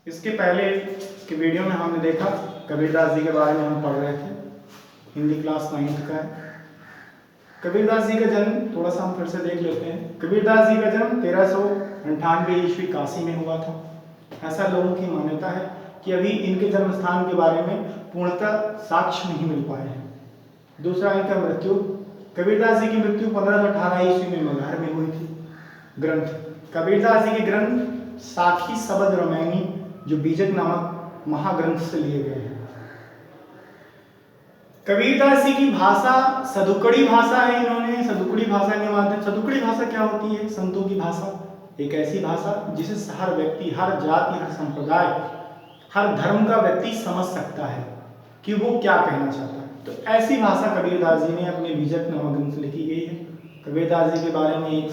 इसके पहले के वीडियो में हमने देखा कबीरदास जी के बारे में हम पढ़ रहे थे, हिंदी क्लास 9th का है। कबीरदास जी का जन्म थोड़ा सा हम फिर से देख लेते हैं। कबीरदास जी का जन्म 1398 ईस्वी काशी में हुआ था। ऐसा लोगों की मान्यता है कि अभी इनके जन्म स्थान के बारे में पूर्णतः साक्ष्य नहीं मिल पाए हैं। दूसरा, इनका मृत्यु, कबीरदास जी की मृत्यु 1518 ईस्वी में मगहर में हुई थी। ग्रंथ, कबीरदास जी के ग्रंथ साखी शबद रामायणी जो बीजक नामक महाग्रंथ से लिए गए हैं। कबीरदास जी की भाषा सदुकड़ी भाषा है। इन्होंने सदुकड़ी भाषा के माध्यम, सदुकड़ी भाषा क्या होती है? संतों की भाषा, एक ऐसी भाषा जिसे हर व्यक्ति, हर जाति, हर संप्रदाय, हर धर्म का व्यक्ति समझ सकता है कि वो क्या कहना चाहता है। तो ऐसी भाषा कबीरदास जी ने अपने बीजक नामक ग्रंथ से लिखी गई है। कबीरदास जी के बारे में एक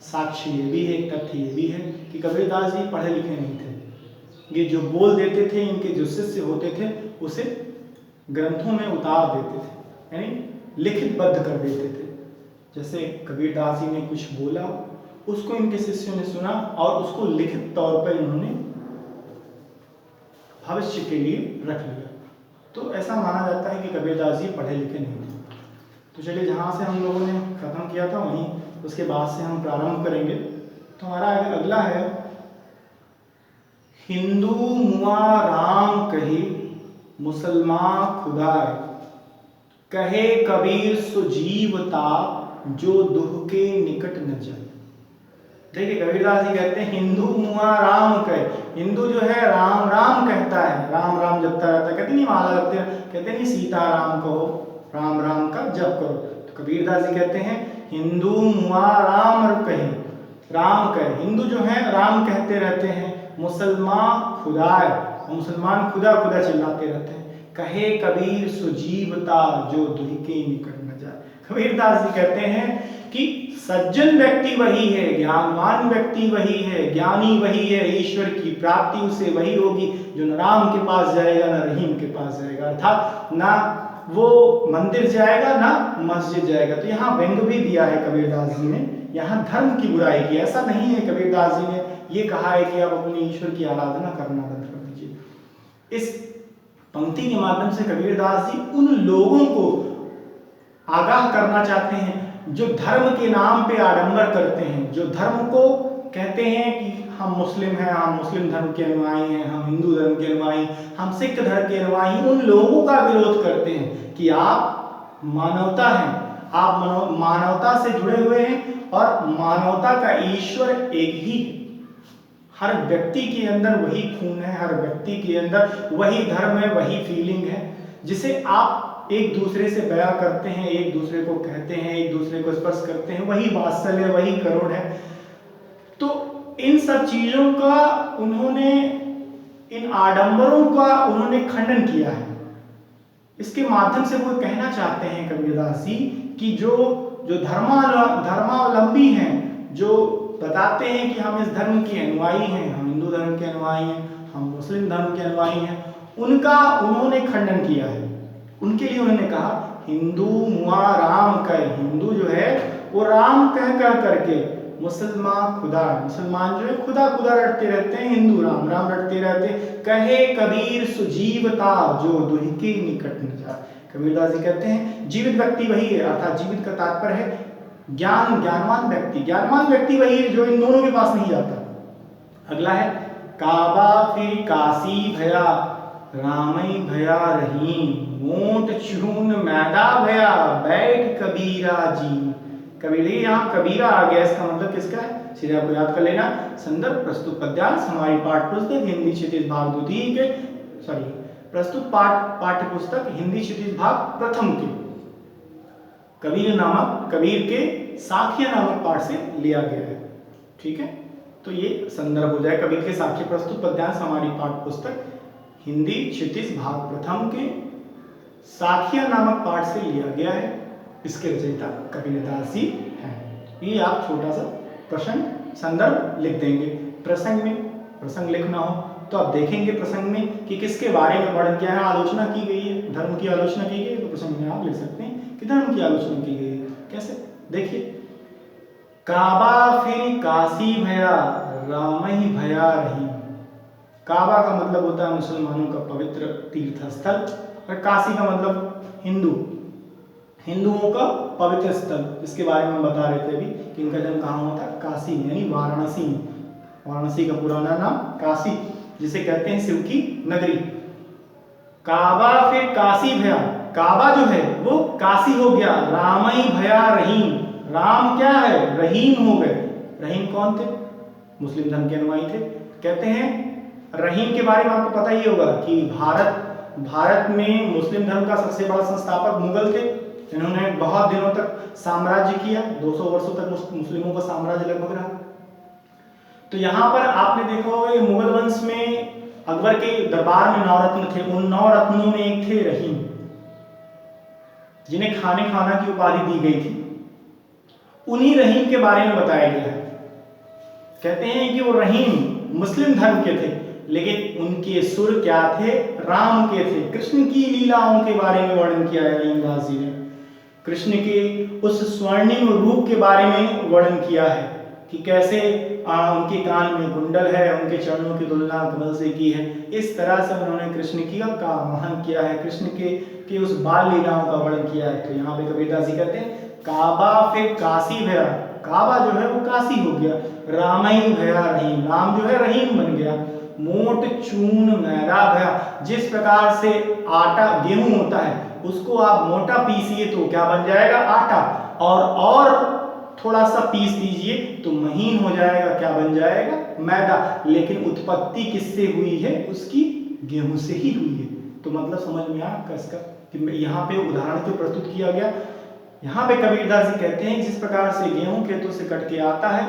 साक्ष्य ये भी है, एक तथ्य ये भी है कि कबीरदास जी पढ़े लिखे नहीं थे। ये जो बोल देते थे, इनके जो शिष्य होते थे उसे ग्रंथों में उतार देते थे, यानी लिखितबद्ध कर देते थे। जैसे कबीरदास जी ने कुछ बोला, उसको इनके शिष्यों ने सुना और उसको लिखित तौर पर इन्होंने भविष्य के लिए रख लिया। तो ऐसा माना जाता है कि कबीरदास जी पढ़े लिखे नहीं थे। तो चलिए, जहाँ से हम लोगों ने खत्म किया था वहीं उसके बाद से हम प्रारंभ करेंगे। तो हमारा अगला है, हिंदू मुआ राम कही मुसलमान खुदाए, कहे कबीर सुजीवता जो दुख के निकट न जाए। देखिए, कबीरदास जी कहते हैं हिंदू मुआ राम कहे। हिंदू जो है राम राम कहता है, राम राम जपता रहता है। कहते नहीं माला जपते, कहते नहीं सीता राम कहो, राम राम का जप करो। तो कबीरदास जी कहते हैं हिंदू मुआ राम कहे, राम कहे। हिंदू जो है राम कहते रहते हैं, मुसलमान खुदाए, मुसलमान खुदा खुदा चिल्लाते रहते हैं। कहे कबीर सुजीवता जो दुख के निकट न जाए। कबीरदास जी कहते हैं कि सज्जन व्यक्ति वही है, ज्ञानवान व्यक्ति वही है, ज्ञानी वही है, ईश्वर की प्राप्ति उसे वही होगी जो न राम के पास जाएगा न रहीम के पास जाएगा, अर्थात ना वो मंदिर जाएगा ना मस्जिद जाएगा। तो यहाँ व्यंग भी दिया है कबीरदास जी ने, यहाँ धर्म की बुराई की। ऐसा नहीं है, कबीरदास जी ने ये कहा है कि आप अपने ईश्वर की आराधना करना बंद कर दीजिए। इस पंक्ति के माध्यम से कबीरदास जी उन लोगों को आगाह करना चाहते हैं जो धर्म के नाम पे आडंबर करते हैं, जो धर्म को कहते हैं कि हम मुस्लिम हैं, हम मुस्लिम धर्म के अनुयायी हैं, हम हिंदू धर्म के अनुयायी, हम सिख धर्म के अनुयायी। उन लोगों का विरोध करते हैं कि आप मानवता हैं, आप मानवता से जुड़े हुए हैं और मानवता का ईश्वर एक ही है। हर व्यक्ति के अंदर वही खून है, हर व्यक्ति के अंदर वही धर्म है, वही फीलिंग है, जिसे आप एक दूसरे से बयां करते हैं, एक दूसरे को कहते हैं, एक दूसरे को स्पर्श करते हैं, वही वात्सल्य, वही करुण है। तो इन सब चीजों का उन्होंने, इन आडंबरों का उन्होंने खंडन किया है। इसके माध्यम से वो कहना चाहते हैं कबीरदास जी कि जो धर्मावलंबी हैं, जो बताते हैं कि हम इस धर्म के अनुयायी हैं, हम हिंदू धर्म के अनुयायी हैं, हम मुस्लिम धर्म के अनुयायी हैं, उनका उन्होंने खंडन किया है। उनके लिए उन्होंने कहा हिंदू मुआ राम कहे। हिंदू जो है वो राम कह करके, मुसलमान खुदा, मुसलमान जो है खुदा खुदा रटते रहते हैं, हिंदू राम राम रटते रहते हैं। कहे कबीर सुजीवता जो दुख के निकट न जाए। कबीरदास जी कहते हैं जीवित व्यक्ति वही है, अर्थात जीवित का तात्पर्य है ज्ञानवान व्यक्ति। ज्ञानवान व्यक्ति वही है जो इन दोनों के पास नहीं जाता। अगला है, काबा फिर काशी भया, रामई भया रहीम, मोट चून मैदा भया, बैठ कबीरा जी। कबीर, यहाँ कबीरा आ गया, इसका मतलब किसका है? सीधे आपको याद कर लेना, संदर्भ प्रस्तुत पद्यांश हमारी पाठ्य पुस्तक हिंदी क्षितिज भाग द्वितीय के, प्रस्तुत पाठ्य पुस्तक हिंदी क्षितिज भाग प्रथम के कबीर के साखिया नामक पाठ से लिया गया है। ठीक है, तो ये संदर्भ हो जाए, कबीर के साखिया प्रस्तुत पद्यांश हमारी पाठ्य पुस्तक हिंदी क्षितिज भाग प्रथम के साखिया नामक पाठ से लिया गया है। इसके रचयिता कबीरदास जी हैं। ये आप छोटा सा प्रसंग संदर्भ लिख देंगे। प्रसंग में प्रसंग लिखना हो तो आप देखेंगे प्रसंग में कि किसके बारे में वर्णन किया है, आलोचना की गई है, धर्म की आलोचना की गई है, तो प्रसंग में आप लिख सकते हैं कि धर्म की आलोचना की गई है। कैसे? देखिए, काबा फिर काशी भया, रामई भया रहीम। काबा का मतलब होता है मुसलमानों का पवित्र तीर्थ स्थल, और काशी का मतलब हिंदुओं का पवित्र स्थल, जिसके बारे में हम बता रहे थे अभी कि इनका जन्म कहाँ हुआ था, काशी में, यानी वाराणसी में। वाराणसी का पुराना नाम काशी, जिसे कहते हैं शिव की नगरी। काबा फिर काशी भया, काबा जो है वो काशी हो गया। रामई भया रहीम, राम क्या है, रहीम हो गए। रहीम कौन थे, मुस्लिम धर्म के अनुयायी थे। कहते हैं रहीम के बारे में आपको पता ही होगा कि भारत में मुस्लिम धर्म का सबसे बड़ा संस्थापक मुगल थे। इन्होंने बहुत दिनों तक साम्राज्य किया, 200 वर्षों तक मुस्लिमों का साम्राज्य लगभग रहा। तो यहाँ पर आपने देखा होगा ये मुगल वंश में अकबर के दरबार में 9 रत्न थे। उन 9 रत्नों में एक थे रहीम, जिन्हें खाना की उपाधि दी गई थी। उन्हीं रहीम के बारे में बताया गया है। कहते हैं कि वो रहीम मुस्लिम धर्म के थे, लेकिन उनके सुर क्या थे, राम के थे। कृष्ण की लीलाओं के बारे में वर्णन किया है रहीमदास जी ने। कृष्ण के उस स्वर्णिम रूप के बारे में वर्णन किया है कि कैसे उनके कान में कुंडल है, उनके चरणों की तुलना कमल से की है। इस तरह से उन्होंने कृष्ण की का महन किया है, कृष्ण के उस बाल लीलाओं का वर्णन किया है। तो यहाँ पे कबीरदास जी कहते हैं काबा फिर काशी भया, काबा जो है वो काशी हो गया। रामई भया रहीम, राम जो है रहीम बन गया। मोट चून मैदा भया, जिस प्रकार से आटा गेहूं होता है उसको आप मोटा पीसिए तो क्या बन जाएगा, आटा, और थोड़ा सा पीस दीजिए तो महीन हो जाएगा, क्या बन जाएगा, मैदा। लेकिन उत्पत्ति किससे हुई है, उसकी गेहूं से ही हुई है। तो मतलब समझ में आया इसका कि यहाँ पे उदाहरण क्यों प्रस्तुत किया गया। यहाँ पे कबीरदास जी कहते हैं जिस प्रकार से गेहूं खेतों से कट के आता है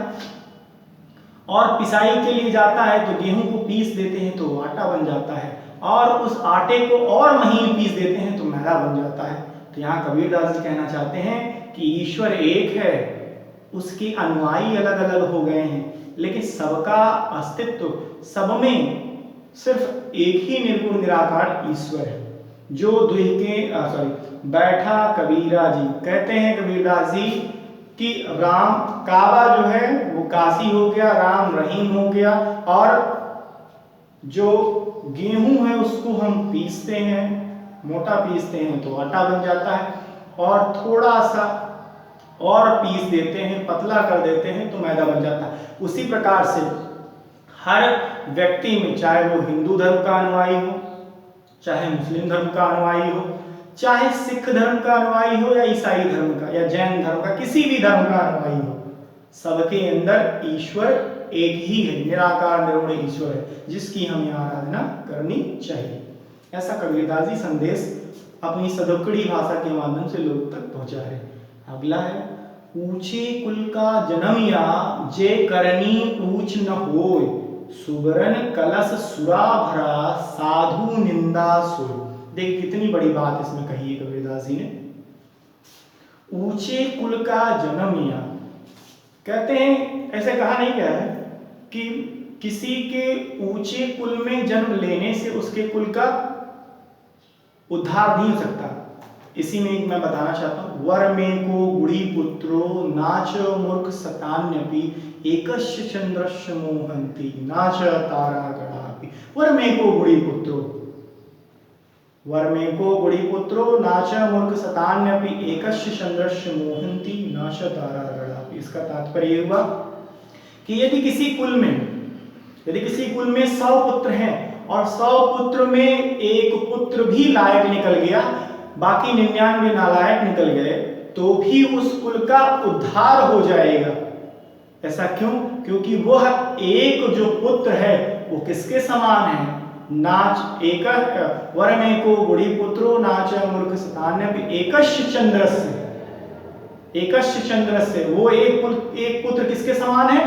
और पिसाई के लिए जाता है तो गेहूं को पीस देते हैं तो आटा बन जाता है, और उस आटे को और महीन पीस देते हैं तो मैदा बन जाता है। तो यहाँ कबीरदास जी कहना चाहते हैं कि ईश्वर एक है, उसके अनुयायी अलग अलग हो गए हैं, लेकिन सबका अस्तित्व, सब में सिर्फ एक ही निर्गुण निराकार ईश्वर है। जो बैठा कबीरा जी, कहते हैं कबीरदास जी कि राम, काबा जो है वो काशी हो गया, राम रहीम हो गया, और जो गेहूं है उसको हम पीसते हैं, मोटा पीसते हैं तो आटा बन जाता है, और थोड़ा सा और पीस देते हैं, पतला कर देते हैं तो मैदा बन जाता है। उसी प्रकार से हर व्यक्ति में, चाहे वो हिंदू धर्म का अनुयायी हो, चाहे मुस्लिम धर्म का अनुयायी हो, चाहे सिख धर्म का अनुयायी हो, या ईसाई धर्म का, या जैन धर्म का, किसी भी धर्म का अनुयायी हो, सबके अंदर ईश्वर एक ही है, निराकार निर्गुण ईश्वर है, जिसकी हमें आराधना करनी चाहिए। ऐसा कबीरदास जी संदेश अपनी सदुक्कड़ी भाषा के माध्यम से लोग तक पहुंचा रहे। अगला है, ऊंचे कुल का जन्मिया जे करनी ऊंच न होय, सुबरन कलश सुरा भरा साधु निंदा सोय। देखिए कितनी बड़ी बात इसमें कही है कबीरदास जी ने। ऊंचे कुल का जन्मिया, कहते हैं ऐसे कहा नहीं गया है कि किसी के ऊंचे कुल में जन्म लेने से उसके कुल का उद्धार नहीं हो सकता। इसी में मैं बताना चाहता हूँ, वर में को गुड़ी पुत्रो नाच मूर्ख सतान्यपि एकस्य चंद्रस्य मोहंती नाच तारा गणापि। वर में को गुड़ी पुत्रो, वर में को गुड़ी पुत्रो नाच मूर्ख सतान्यपि एकस्य चंद्रस्य मोहंती नाच तारा गणापि। इसका तात्पर्य हुआ कि यदि किसी कुल में 100 पुत्र हैं और 100 पुत्र में एक पुत्र भी लायक निकल गया, बाकी 99 नालायक निकल गए, तो भी उस कुल का उद्धार हो जाएगा। ऐसा क्यों? क्योंकि वह एक जो पुत्र है वो किसके समान है, नाच एक वर में को गुड़ी पुत्रो नाच मूर्ख सतान्यपि एकस्य चंद्रस्य, एकस्य चंद्रस्य, वो एक पुत्र किसके समान है,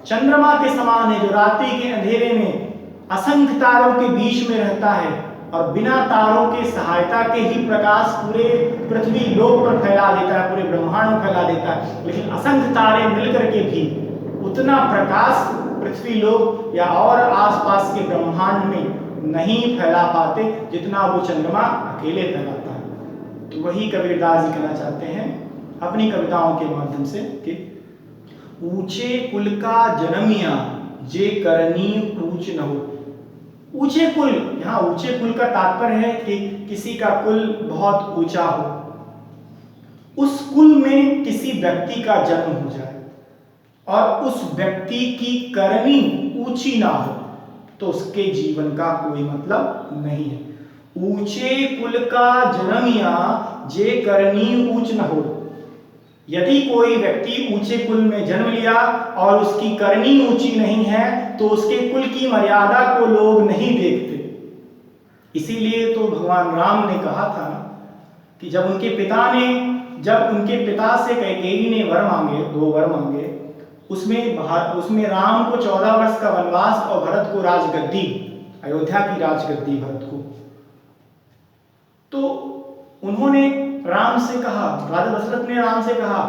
चंद्रमा के समान है, जो रात्रि के अंधेरे में असंख्य तारों के बीच में रहता है और बिना तारों के सहायता के ही प्रकाश पूरे पृथ्वी लोक पर फैला देता है, पूरे ब्रह्मांड में फैला देता है। लेकिन असंख्य तारे मिलकर के भी उतना प्रकाश पृथ्वी लोक या और आसपास के ब्रह्मांड में नहीं फैला पाते जितना वो चंद्रमा अकेले फैलाता है। तो वही कबीरदास जी कहना चाहते हैं अपनी कविताओं के माध्यम से कि ऊंचे कुल का जन्मिया जे करनी ऊंच न हो। ऊंचे कुल, यहाँ ऊंचे कुल का तात्पर्य है कि किसी का कुल बहुत ऊंचा हो, उस कुल में किसी व्यक्ति का जन्म हो जाए और उस व्यक्ति की करनी ऊंची ना हो तो उसके जीवन का कोई मतलब नहीं है। ऊंचे कुल का जन्मिया जे करनी ऊंच न हो। यदि कोई व्यक्ति ऊंचे कुल में जन्म लिया और उसकी करनी ऊंची नहीं है तो उसके कुल की मर्यादा को लोग नहीं देखते। इसीलिए तो भगवान राम ने कहा था कि जब उनके पिता से कैकेयी ने वर मांगे, 2 वर मांगे, उसमें राम को 14 वर्ष का वनवास और भरत को राजगद्दी, अयोध्या की राजगद्दी भरत को। तो उन्होंने राम से कहा, राजा दशरथ ने राम से कहा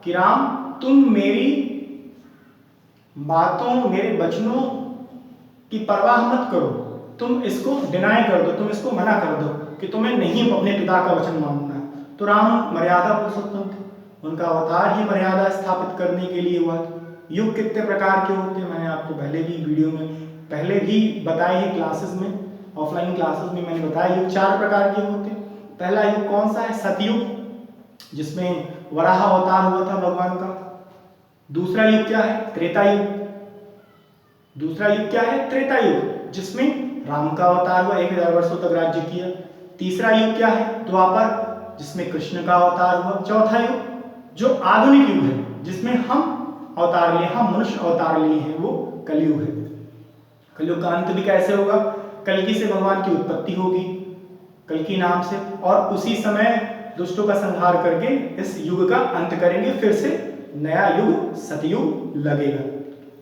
कि राम, तुम मेरी बातों, मेरे वचनों की परवाह मत करो, तुम इसको डिनाई कर दो, तुम इसको मना कर दो कि तुम्हें नहीं अपने पिता का वचन मानना है। तो राम मर्यादा पुरुषोत्तम थे, उनका अवतार ही मर्यादा स्थापित करने के लिए हुआ। युग कितने प्रकार के होते हैं मैंने आपको पहले भी वीडियो में पहले भी बताए हैं, क्लासेस में, ऑफलाइन क्लासेस में मैंने बताया। युग 4 प्रकार के होते हैं। पहला युग कौन सा है? सतयुग, जिसमें वराह अवतार हुआ था भगवान का। दूसरा युग क्या है? त्रेता युग। दूसरा युग क्या है? त्रेता युग, जिसमें राम का अवतार हुआ, 1000 वर्षों तक राज्य किया। तीसरा युग क्या है? द्वापर, जिसमें कृष्ण का अवतार हुआ। चौथा युग जो आधुनिक युग है, जिसमें हम अवतार लिए, हम मनुष्य अवतार लिए हैं, वो कलयुग है। कलयुग का अंत भी कैसे होगा? कल्कि से भगवान की उत्पत्ति होगी, कल्कि नाम से, और उसी समय दुष्टों का संहार करके इस युग का अंत करेंगे। फिर से नया युग सतयुग लगेगा।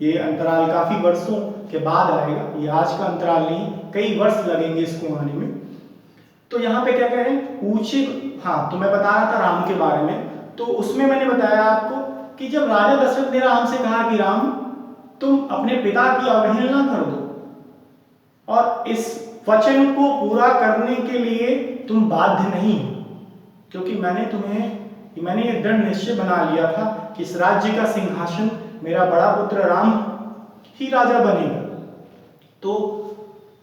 ये अंतराल काफी वर्षों के बाद आएगा, ये आज का अंतराल नहीं, कई वर्ष लगेंगे इसको आने में। तो यहाँ पे क्या कह रहे हैं? ऊंचे, हाँ, तो मैं बता रहा था राम के बारे में। तो उसमें मैंने बताया आपको कि जब राजा दशरथ ने राम से कहा कि राम, तुम अपने पिता की अवहेलना कर दो और इस वचन को पूरा करने के लिए तुम बाध्य नहीं, क्योंकि मैंने ये दृढ़ निश्चय बना लिया था कि इस राज्य का सिंहासन मेरा बड़ा पुत्र राम ही राजा बनेगा। तो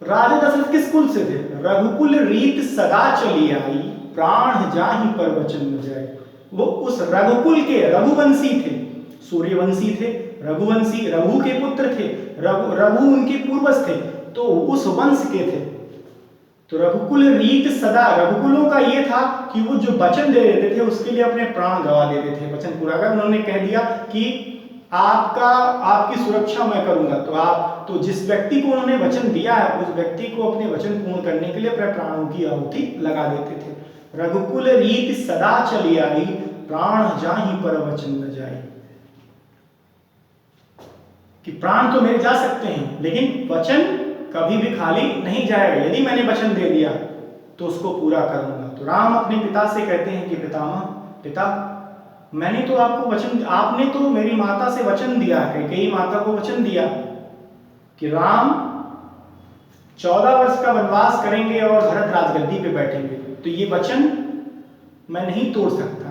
राजा दशरथ किस कुल से थे? रघुकुल रीत सदा चली आई, प्राण जाहि पर वचन न जाए। वो उस रघुकुल के रघुवंशी थे, सूर्यवंशी थे, रघुवंशी, रघु के पुत्र थे, रघु उनके पूर्वज थे, तो उस वंश के थे। तो रघुकुल रीत सदा, रघुकुलों का ये था कि वो जो वचन दे देते थे उसके लिए अपने प्राण गवा देते थे। वचन पूरा कर, उन्होंने कह दिया कि आपकी सुरक्षा मैं करूंगा, तो जिस व्यक्ति को उन्होंने वचन दिया है उस व्यक्ति को अपने वचन पूर्ण करने के लिए अपने प्राणों की आहुति लगा देते थे। रघुकुल रीत सदा चली आई, प्राण जाहि पर वचन न जाए। कि प्राण तो मेरे जा सकते हैं लेकिन वचन कभी भी खाली नहीं जाएगा। यदि मैंने वचन दे दिया तो उसको पूरा करूंगा। तो राम अपने पिता से कहते हैं कि पिता, मैंने तो आपको वचन, आपने तो मेरी माता से वचन दिया है, कई माता को वचन दिया कि राम 14 वर्ष का वनवास करेंगे और भरत राजगद्दी पे बैठेंगे। तो ये वचन मैं नहीं तोड़ सकता,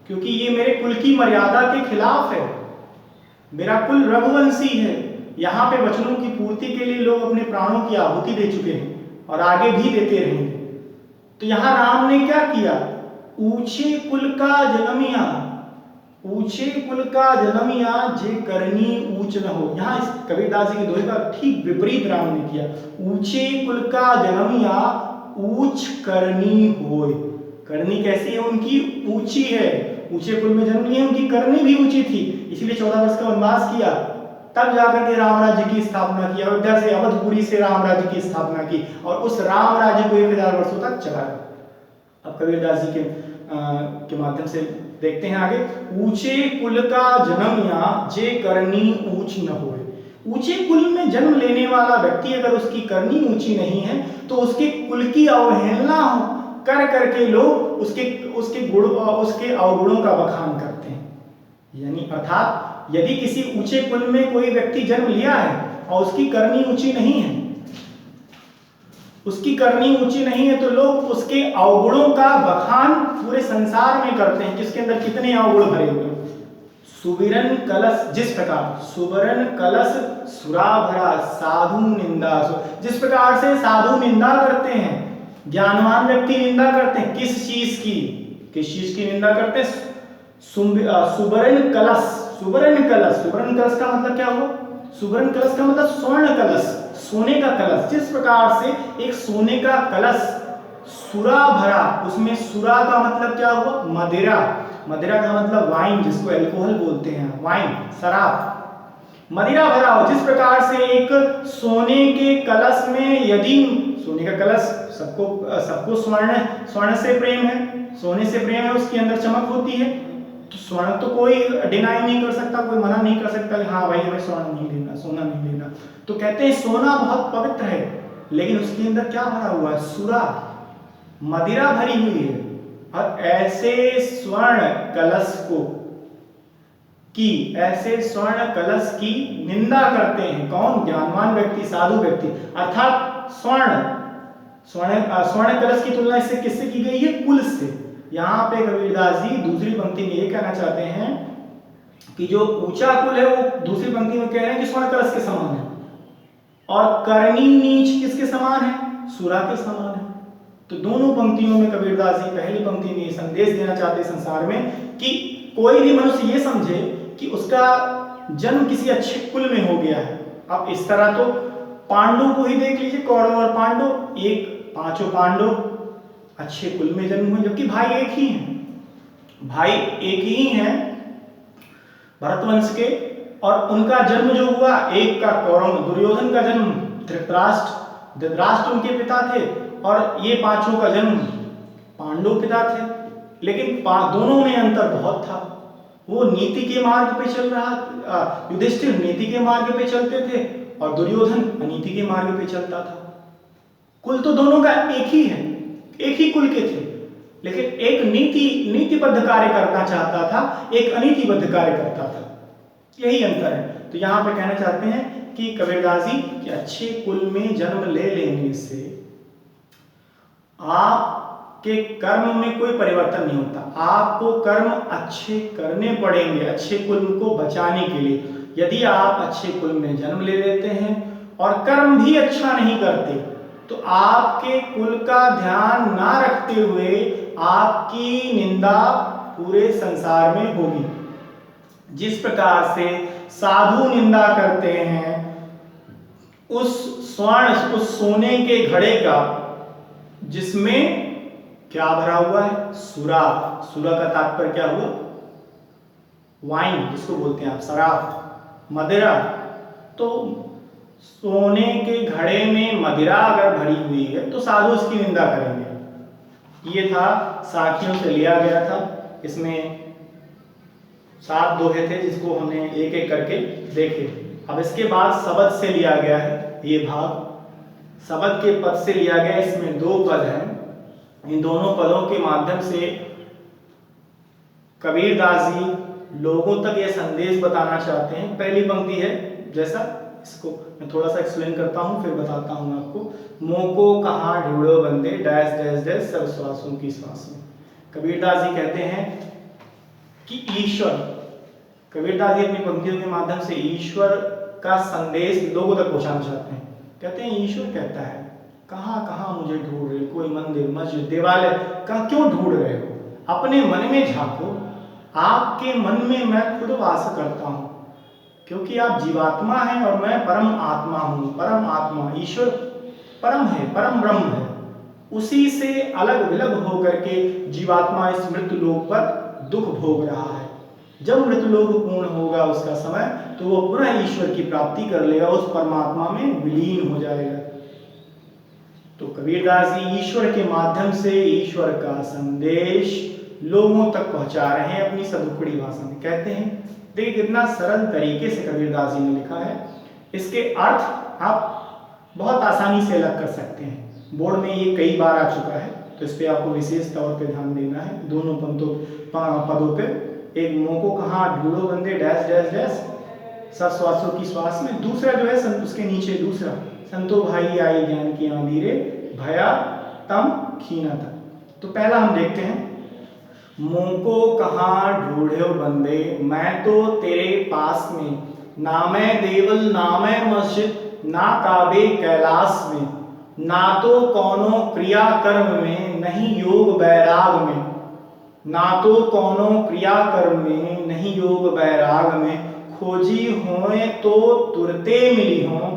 क्योंकि ये मेरे कुल की मर्यादा के खिलाफ है। मेरा कुल रघुवंशी है। यहाँ पे वचनों की पूर्ति के लिए लोग अपने प्राणों की आहुति दे चुके हैं और आगे भी देते रहेंगे। तो यहाँ राम ने क्या किया? ऊंचे कुल का जन्मिया, ऊंचे कुल का जन्मिया जे करनी ऊंच न हो। यहाँ इस कबीरदास जी के दोहे का ठीक विपरीत राम ने किया। ऊंचे कुल का जन्मिया ऊंच करनी होय। करनी कैसी है? उनकी ऊंची है। ऊंचे कुल में जन्म लिए, उनकी करनी भी ऊंची थी, इसलिए 14 वर्ष का वनवास किया, तब जाकर के राम राज्य की स्थापना की। अयोध्या से, अवधपुरी से राम राज्य की स्थापना की और उस राम राज्य को 1000 वर्षों तक चलाया। अब कबीरदास जी के माध्यम से देखते हैं आगे। ऊंचे कुल का जन्मिया जे करनी ऊंच न होए। ऊंचे कुल में जन्म लेने वाला व्यक्ति अगर उसकी करनी ऊंची नहीं है तो उसके कुल की अवहेलना कर करके लोग उसके अवगुणों का बखान करते हैं। यानी अर्थात यदि किसी ऊंचे कुल में कोई व्यक्ति जन्म लिया है और उसकी करनी ऊंची नहीं है, तो लोग उसके अवगुणों का बखान पूरे संसार में करते हैं। किसके अंदर कितने अवगुण भरे हुए हैं। सुबिरन कलश, जिस प्रकार सुबरन कलश सुरा भरा साधु निंदा सो। जिस प्रकार से साधु निंदा करते हैं, ज्ञानवान व्यक्ति निंदा करते हैं, किस चीज की निंदा करते हैं? सुवर्ण कलश। सुवर्ण कलश, सुवर्ण कलश का मतलब क्या हुआ? सुवर्ण कलश का मतलब स्वर्ण कलश, सोने का कलश। जिस प्रकार से एक सोने का कलश सुरा भरा, उसमें सुरा का मतलब क्या हुआ? मदिरा। मदिरा का मतलब वाइन, जिसको अल्कोहल बोलते हैं, वाइन, शराब, मदिरा भरा हो। जिस प्रकार से एक सोने के कलश में, यदि सोने का कलश, सबको स्वर्ण से प्रेम है, सोने से प्रेम है, उसके अंदर चमक होती है, तो स्वर्ण तो कोई डिनाई नहीं कर सकता, कोई मना नहीं कर सकता कि हाँ भाई हमें स्वर्ण नहीं लेना, सोना नहीं लेना। तो कहते हैं सोना बहुत पवित्र है, लेकिन उसके अंदर क्या भरा हुआ है? सुरा, मदिरा भरी हुई है। और ऐसे स्वर्ण कलश की निंदा करते हैं कौन? ज्ञानवान व्यक्ति, साधु व्यक्ति। अर्थात स्वर्ण कलश की तुलना इससे किससे की गई है? कुल से। यहाँ पे कबीरदास जी दूसरी पंक्ति में ये कहना चाहते हैं कि जो ऊंचा कुल है वो दूसरी पंक्ति में कह रहे हैं कि स्वर्ण कलश के समान है, और करनी नीच किसके समान है? सुरा के समान है। तो दोनों पंक्तियों में कबीरदास जी पहली पंक्ति में ये संदेश देना चाहते हैं संसार में कि कोई भी मनुष्य ये समझे कि उसका जन्म किसी अच्छे कुल में हो गया है। अब इस तरह तो पांडु को ही देख लीजिए, कौरव और पांडु, पांचों पांडु अच्छे कुल में जन्म हुए, जबकि भाई एक ही हैं, भाई एक ही हैं भरतवंश के, और उनका जन्म जो हुआ, एक का कौरव दुर्योधन का जन्म धृतराष्ट्र उनके पिता थे, और ये पांचों का जन्म पांडु पिता थे। लेकिन दोनों में अंतर बहुत था। वो नीति के मार्ग पे चल रहा, युधिष्ठिर नीति के मार्ग पे चलते थे और दुर्योधन अनीति के मार्ग पे चलता था। कुल तो दोनों का एक ही है, एक ही कुल के थे, लेकिन एक नीतिबद्ध कार्य करना चाहता था, एक अनीतिबद्ध कार्य करता था, यही अंतर है। तो यहाँ पे कहना चाहते हैं कि कबीरदास जी कि अच्छे कुल में जन्म ले लेने से आपके कर्म में कोई परिवर्तन नहीं होता। आपको कर्म अच्छे करने पड़ेंगे अच्छे कुल को बचाने के लिए। यदि आप अच्छे कुल में जन्म ले लेते हैं और कर्म भी अच्छा नहीं करते, तो आपके कुल का ध्यान ना रखते हुए आपकी निंदा पूरे संसार में होगी। जिस प्रकार से साधु निंदा करते हैं उस सोने के घड़े का, जिसमें क्या भरा हुआ है? सुरा। सुरा का तात्पर्य क्या हुआ? वाइन, जिसको बोलते हैं आप शराब, मदिरा। तो सोने के घड़े में मदिरा अगर भरी हुई है तो साधु उसकी निंदा करेंगे। ये था साखियों से लिया गया था। इसमें 7 दोहे थे जिसको हमने एक एक करके देखे। अब इसके बाद शब्द से लिया गया है ये भाग, शब्द के पद से लिया गया। इसमें 2 पद हैं। इन दोनों पदों के माध्यम से कबीरदास जी लोगों तक यह संदेश बताना चाहते हैं। पहली पंक्ति है, जैसा इसको मैं थोड़ा सा एक्सप्लेन करता हूं फिर बताता हूं आपको। मोको कहाँ ढूंढो बंदे, डैश डैश डैश सब श्वासों की श्वास में। कबीरदास जी कहते हैं कि ईश्वर, कबीरदास जी अपनी पंक्तियों के माध्यम से ईश्वर का संदेश लोगों तक पहुंचाना चाहते हैं। कहते हैं ईश्वर कहता है कहाँ कहाँ मुझे ढूंढ रहे, कोई मंदिर मस्जिद देवालय कहाँ क्यों ढूंढ रहे हो? अपने मन में झांको, आपके मन में मैं खुद वास करता हूँ, क्योंकि आप जीवात्मा हैं और मैं परम आत्मा हूँ। परम आत्मा ईश्वर परम है, परम ब्रह्म है। उसी से अलग विलग होकर के जीवात्मा इस मृत्यु लोक पर दुख भोग रहा है। जब मृत्यु लोक पूर्ण होगा उसका समय, तो वो पुनः ईश्वर की प्राप्ति कर लेगा, उस परमात्मा में विलीन हो जाएगा। तो कबीरदास जी ईश्वर के माध्यम से ईश्वर का संदेश लोगों तक पहुंचा रहे हैं अपनी सदुपड़ी भाषा में। कहते हैं, देखिए कितना सरल तरीके से कबीरदास जी ने लिखा है। इसके अर्थ आप बहुत आसानी से अलग कर सकते हैं। बोर्ड में ये कई बार आ चुका है, तो इस पे आपको विशेष तौर पे ध्यान देना है। दोनों पदों पे, एक मोको कहाँ ढूंढो बंदे, डैश डैश डैश सब श्वासों की श्वास में। दूसरा जो है उसके नीचे दूसरा, संतो भाई आई ज्ञान की आंधीरे भया तम खीना था। तो पहला हम देखते हैं, मोको कहाँ ढूंढो बंदे, मैं तो तेरे पास में ना मैं देवल ना मैं मस्जिद ना काबे कैलाश में, ना तो कौनो क्रिया कर्म में नहीं योग बैराग में, ना तो कौनो क्रिया कर्म में नहीं योग बैराग में, खोजी होए तो तुरते मिली हों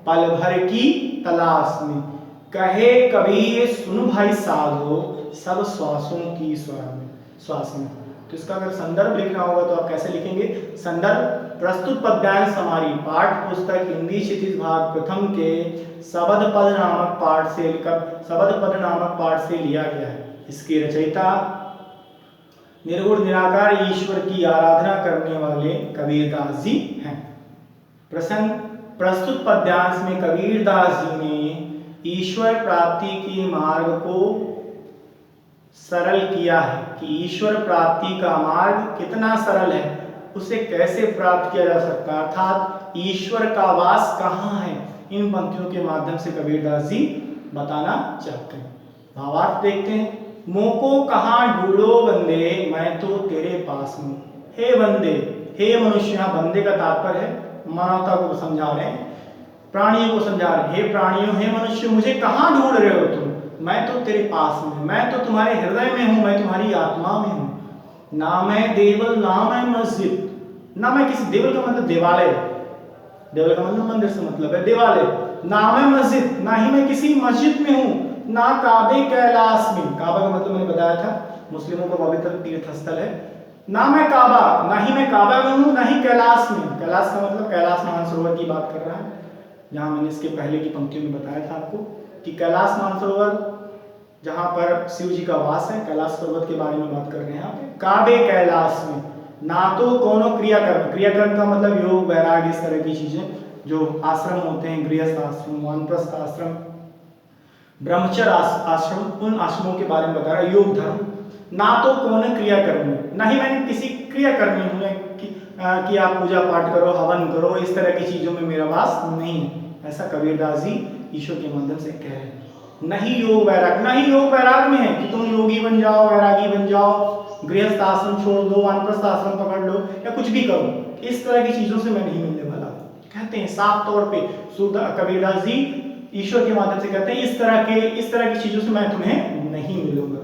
पल भर की तलाश में, कहे कबीर सुन भाई साधो सब श्वासों की श्वास में। तो इसका अगर संदर्भ लिखना होगा तो आप कैसे लिखेंगे? संदर्भ प्रस्तुत पद्यांश हमारी पाठ्य पुस्तक हिंदी क्षितिज भाग प्रथम के शबद पद नामक पाठ से लिया गया है। इसके रचयिता निर्गुण निराकार ईश्वर की आराधना करने वाले कबीरदास जी हैं। प्रसंग प्रस्तुत पद्यांश में कबीरदास जी ने ईश्वर प्राप्ति के मार्ग को सरल किया है कि ईश्वर प्राप्ति का मार्ग कितना सरल है, उसे कैसे प्राप्त किया जा सकता है, अर्थात ईश्वर का वास कहाँ है। इन पंक्तियों के माध्यम से कबीरदास जी बताना चाहते हैं। भावार्थ देखते हैं। मोको कहाँ ढूंढो बंदे मैं तो तेरे पास हूँ। हे बंदे, हे मनुष्य, यहाँ बंदे का तात्पर्य है मानवता को समझा रहे हैं, प्राणियों को समझा रहे हैं। हे प्राणियों, हे मनुष्य, मुझे कहाँ ढूंढ रहे हो तुम? मैं तो तेरे पास हूँ, मैं तो तुम्हारे हृदय में हूँ, मैं तुम्हारी आत्मा में हूँ। ना मैं देवल ना मैं मस्जिद, ना मैं किसी देवल का मतलब देवालय, देवल का मतलब मंदिर से मतलब है देवालय, ना मैं मस्जिद, ना ही मैं किसी मस्जिद में हूँ, ना काबे कैलाश में, काबा का मतलब मैंने बताया था मुस्लिमों का पवित्र तीर्थ स्थल है, ना मैं काबा, ना ही मैं काबा में हूँ, ना ही कैलाश में। कैलाश का मतलब कैलाश मानसरोवर की बात कर रहा है, जहाँ मैंने इसके पहले की पंक्तियों में बताया था आपको कि कैलाश मानसरोवर जहाँ पर शिव जी का वास है, कैलाश पर्वत के बारे में बात कर रहे हैं यहाँ पे। काबे कैलाश में, ना तो कोनो क्रियाकर्म, क्रियाकर्म का मतलब योग वैराग्य इस तरह की चीजें जो आश्रम होते हैं, गृहस्थ आश्रम, वानप्रस्थ आश्रम, ब्रह्मचर्य आश्रम, उन आश्रमों के बारे में बता रहा है। योग धर्म, ना तो कौन क्रियाकर्म, ना ही मैंने किसी क्रियाकर्मी हूँ कि आप पूजा पाठ करो, हवन करो, इस तरह की चीजों में मेरा वास नहीं है। ऐसा कबीरदास जी ईश्वर के माध्यम से कह रहे हैं। नहीं योग वैराग, ना ही योग वैराग में है कि तुम योगी बन जाओ, वैरागी बन जाओ, गृहस्थ आश्रम छोड़ दो, वानप्रस्थ आश्रम पकड़ लो या कुछ भी करो, इस तरह की चीजों से मैं नहीं मिलने वाला। कहते हैं साफ तौर पे कबीरदास जी ईश्वर के माध्यम से कहते हैं इस तरह की चीजों से मैं तुम्हें नहीं मिलूंगा।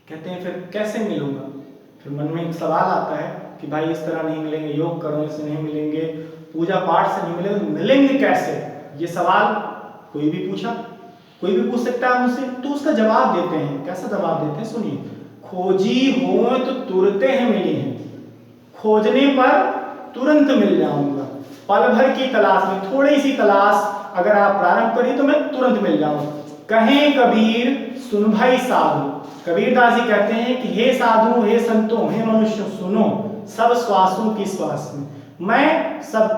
कहते हैं फिर कैसे मिलूंगा? फिर मन में एक सवाल आता है कि भाई इस तरह नहीं मिलेंगे, योग करने से नहीं मिलेंगे, पूजा पाठ से नहीं मिलेंगे, मिलेंगे कैसे? ये सवाल कोई भी पूछ सकता है मुझसे, तो उसका जवाब देते हैं। कैसा जवाब देते हैं सुनिए। खोजी हो तो तुरते हैं मिली हैं, खोजने पर तुरंत मिल जाऊंगा, पल भर की तलाश में, थोड़ी सी तलाश अगर आप प्रारंभ करिए तो मैं तुरंत मिल जाऊंगा। कहें कबीर सुन भाई साधु, कबीरदास जी कहते हैं कि हे साधु, हे संतों, हे मनुष्य, सुनो सब श्वासों की श्वास में, मैं सब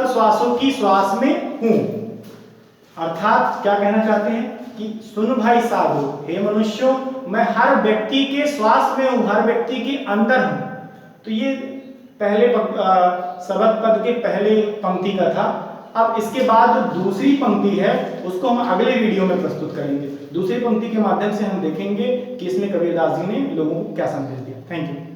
श्वासों की श्वास में हूं। अर्थात क्या कहना चाहते हैं कि सुन भाई साधु, हे मनुष्यों, मैं हर व्यक्ति के श्वास में हूं, हर व्यक्ति के अंदर हूं। तो ये पहले शबद पद के पहले पंक्ति का था। अब इसके बाद जो दूसरी पंक्ति है उसको हम अगले वीडियो में प्रस्तुत करेंगे। दूसरी पंक्ति के माध्यम से हम देखेंगे कि इसमें कबीरदास जी ने लोगों को क्या संदेश दिया। Thank you.